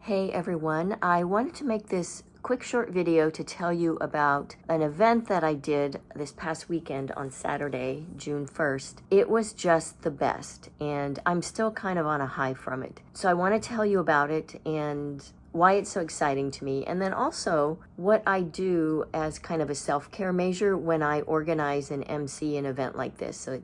Hey everyone, I wanted to make this quick short video to tell you about an event that I did this past weekend on Saturday, June 1st. It was just the best, and I'm still kind of on a high from it. So I want to tell you about it and why it's so exciting to me, and then also what I do as kind of a self-care measure when I organize and MC an event like this. So it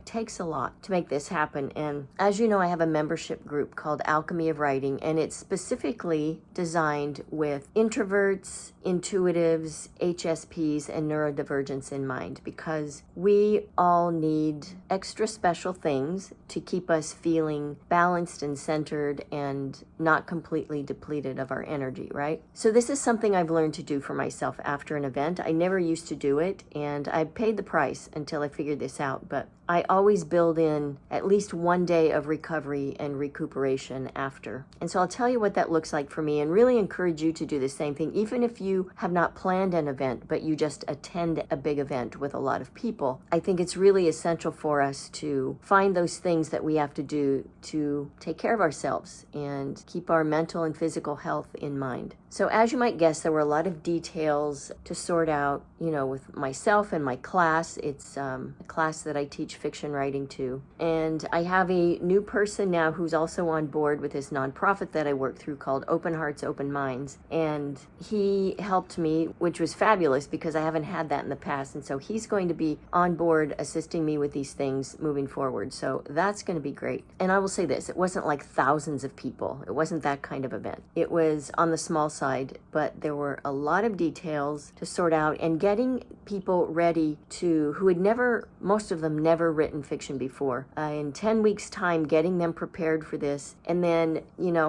takes a lot to make this happen. And as you know, I have a membership group called Alchemy of Writing, and it's specifically designed with introverts, intuitives, HSPs, and neurodivergents in mind, because we all need extra special things to keep us feeling balanced and centered and not completely depleted of our energy, right? So this is something I've learned to do for myself after an event. I never used to do it, and I paid the price until I figured this out, but I always build in at least one day of recovery and recuperation after. And so I'll tell you what that looks like for me and really encourage you to do the same thing. Even if you have not planned an event, but you just attend a big event with a lot of people, I think it's really essential for us to find those things that we have to do to take care of ourselves and keep our mental and physical health in mind. So as you might guess, there were a lot of details to sort out, with myself and my class. It's a class that I teach fiction writing to. And I have a new person now who's also on board with this nonprofit that I work through called Open Hearts, Open Minds. And he helped me, which was fabulous because I haven't had that in the past. And so he's going to be on board assisting me with these things moving forward. So that's going to be great. And I will say this, it wasn't like thousands of people. It wasn't that kind of event. It was on the small side, but there were a lot of details to sort out, and getting people ready who had most of them never written fiction before. In 10 weeks time, getting them prepared for this, and then,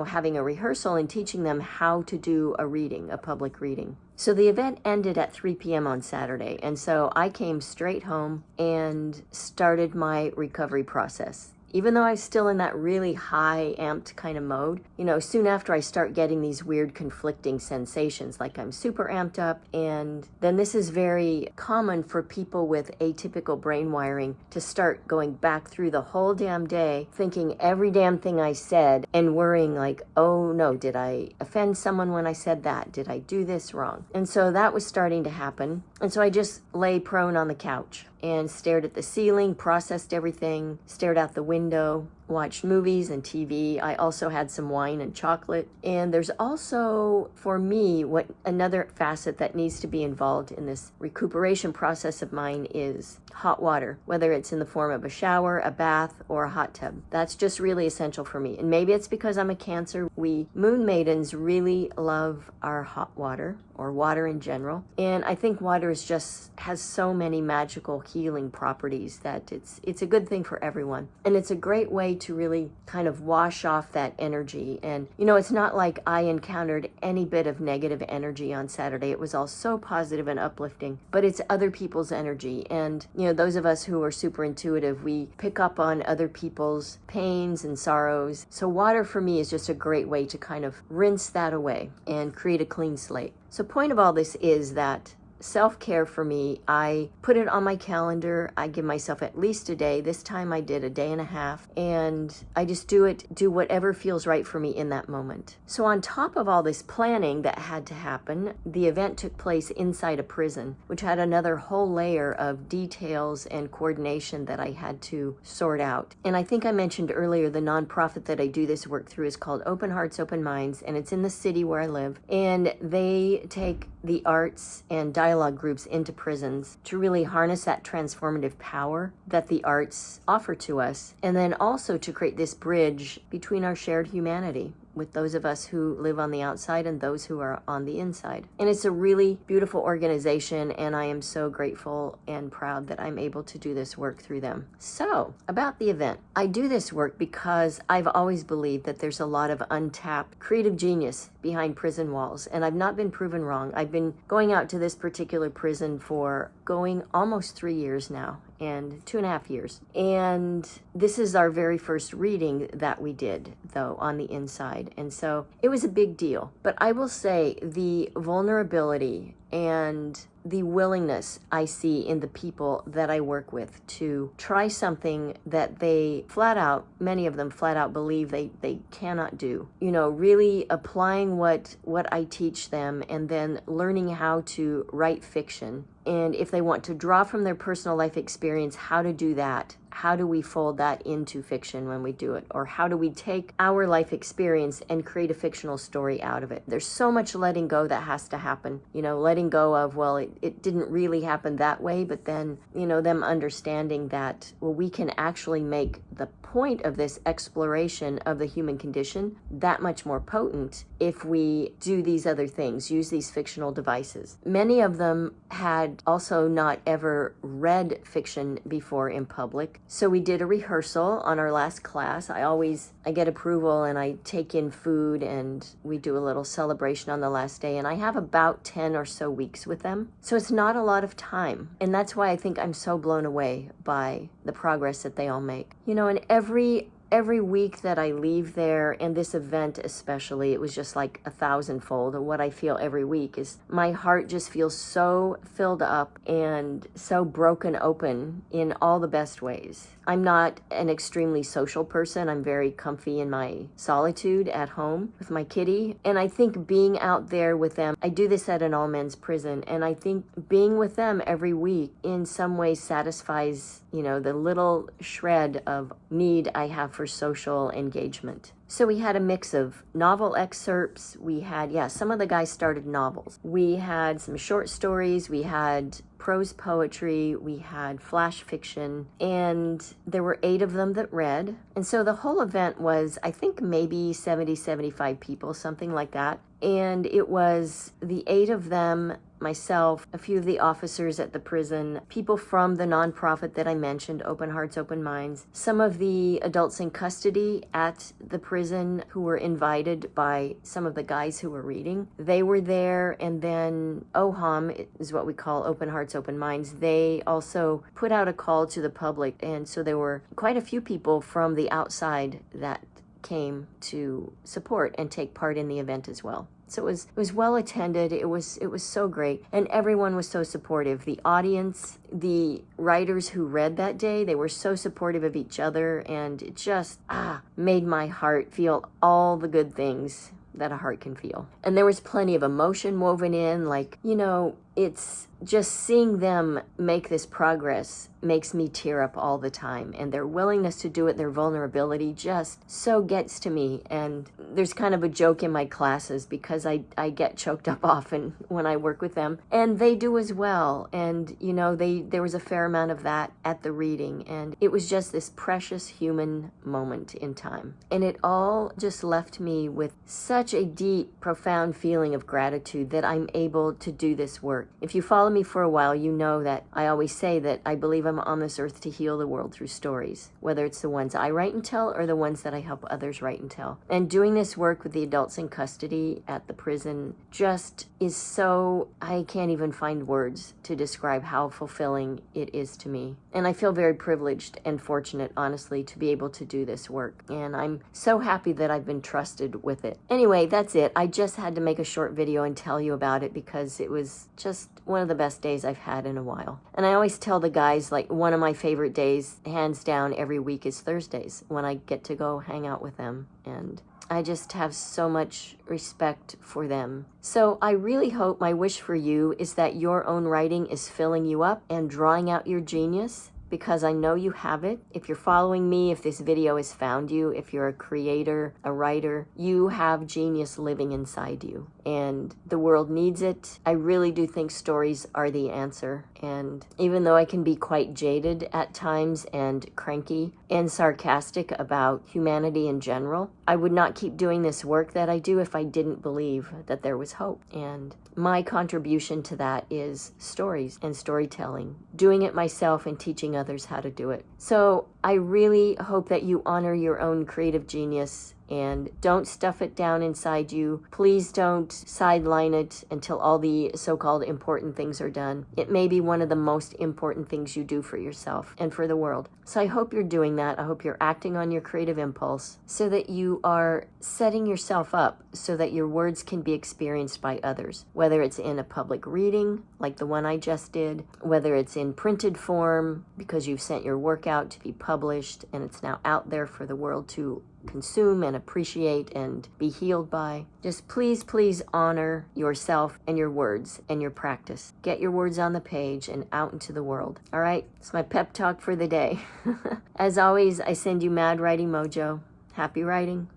having a rehearsal and teaching them how to do a public reading. So the event ended at 3 p.m. on Saturday, and so I came straight home and started my recovery process. Even though I was still in that really high amped kind of mode, soon after I start getting these weird conflicting sensations, like I'm super amped up. And then this is very common for people with atypical brain wiring to start going back through the whole damn day, thinking every damn thing I said and worrying like, oh no, did I offend someone when I said that? Did I do this wrong? And so that was starting to happen. And so I just lay prone on the couch and stared at the ceiling, processed everything, stared out the window, watched movies and TV. I also had some wine and chocolate. And there's also, for me, another facet that needs to be involved in this recuperation process of mine is hot water, whether it's in the form of a shower, a bath, or a hot tub. That's just really essential for me. And maybe it's because I'm a Cancer. We Moon Maidens really love our hot water, or water in general. And I think water has so many magical healing properties that it's a good thing for everyone. And it's a great way to really kind of wash off that energy. And it's not like I encountered any bit of negative energy on Saturday. It was all so positive and uplifting, but it's other people's energy. And those of us who are super intuitive, we pick up on other people's pains and sorrows. So water for me is just a great way to kind of rinse that away and create a clean slate. So point of all this is that self-care for me, I put it on my calendar. I give myself at least a day. This time I did a day and a half, and I just do whatever feels right for me in that moment. So on top of all this planning that had to happen, the event took place inside a prison, which had another whole layer of details and coordination that I had to sort out. And I think I mentioned earlier, the nonprofit that I do this work through is called Open Hearts, Open Minds, and it's in the city where I live. And they take the arts and dialogue groups into prisons to really harness that transformative power that the arts offer to us, and then also to create this bridge between our shared humanity with those of us who live on the outside and those who are on the inside. And it's a really beautiful organization, and I am so grateful and proud that I'm able to do this work through them. So, about the event. I do this work because I've always believed that there's a lot of untapped creative genius behind prison walls, and I've not been proven wrong. I've been going out to this particular prison for going almost 3 years now, and 2.5 years. And this is our very first reading that we did, though, on the inside. And so it was a big deal. But I will say the vulnerability and the willingness I see in the people that I work with to try something that they many of them flat out believe they cannot do. Really applying what I teach them and then learning how to write fiction. And if they want to draw from their personal life experience, how to do that. How do we fold that into fiction when we do it? Or how do we take our life experience and create a fictional story out of it? There's so much letting go that has to happen. Letting go of, well, it didn't really happen that way, but then, them understanding that, well, we can actually make the point of this exploration of the human condition that much more potent if we do these other things, use these fictional devices. Many of them had also not ever read fiction before in public. So we did a rehearsal on our last class. I get approval and I take in food and we do a little celebration on the last day, and I have about 10 or so weeks with them. So it's not a lot of time. And that's why I think I'm so blown away by the progress that they all make. And every week that I leave there, and this event especially, it was just like 1,000-fold. And what I feel every week is my heart just feels so filled up and so broken open in all the best ways. I'm not an extremely social person. I'm very comfy in my solitude at home with my kitty. And I think being out there with them, I do this at an all-men's prison, and I think being with them every week in some way satisfies, the little shred of need I have for social engagement. So we had a mix of novel excerpts. We had, some of the guys started novels. We had some short stories. We had prose poetry. We had flash fiction. And there were 8 of them that read. And so the whole event was, I think, maybe 70, 75 people, something like that. And it was the 8 of them, myself, a few of the officers at the prison, people from the nonprofit that I mentioned, Open Hearts, Open Minds, some of the adults in custody at the prison who were invited by some of the guys who were reading. They were there, and then OHOM is what we call Open Hearts, Open Minds. They also put out a call to the public, and so there were quite a few people from the outside that came to support and take part in the event as well. So it was well attended. It was so great, and everyone was so supportive. The audience, the writers who read that day, they were so supportive of each other, and it just made my heart feel all the good things that a heart can feel. And there was plenty of emotion woven in, it's just seeing them make this progress makes me tear up all the time. And their willingness to do it, their vulnerability just so gets to me. And there's kind of a joke in my classes because I get choked up often when I work with them. And they do as well. And, there was a fair amount of that at the reading. And it was just this precious human moment in time. And it all just left me with such a deep, profound feeling of gratitude that I'm able to do this work. If you follow me for a while, you know that I always say that I believe I'm on this earth to heal the world through stories, whether it's the ones I write and tell or the ones that I help others write and tell. And doing this work with the adults in custody at the prison just is so, I can't even find words to describe how fulfilling it is to me. And I feel very privileged and fortunate, honestly, to be able to do this work. And I'm so happy that I've been trusted with it. Anyway, that's it. I just had to make a short video and tell you about it because it was just one of the best days I've had in a while. And I always tell the guys, one of my favorite days, hands down, every week is Thursdays when I get to go hang out with them. And I just have so much respect for them. So I really hope, my wish for you is that your own writing is filling you up and drawing out your genius, because I know you have it. If you're following me, if this video has found you, if you're a creator, a writer, you have genius living inside you, and the world needs it. I really do think stories are the answer. And even though I can be quite jaded at times and cranky and sarcastic about humanity in general, I would not keep doing this work that I do if I didn't believe that there was hope. And my contribution to that is stories and storytelling, doing it myself and teaching others how to do it. So I really hope that you honor your own creative genius and don't stuff it down inside you. Please don't sideline it until all the so-called important things are done. It may be one of the most important things you do for yourself and for the world. So I hope you're doing that. I hope you're acting on your creative impulse so that you are setting yourself up so that your words can be experienced by others, whether it's in a public reading like the one I just did, whether it's in printed form because you've sent your work out to be published and it's now out there for the world to consume and appreciate and be healed by. Just please honor yourself and your words and your practice. Get your words on the page and out into the world. All right, it's my pep talk for the day. As always, I send you mad writing mojo. Happy writing.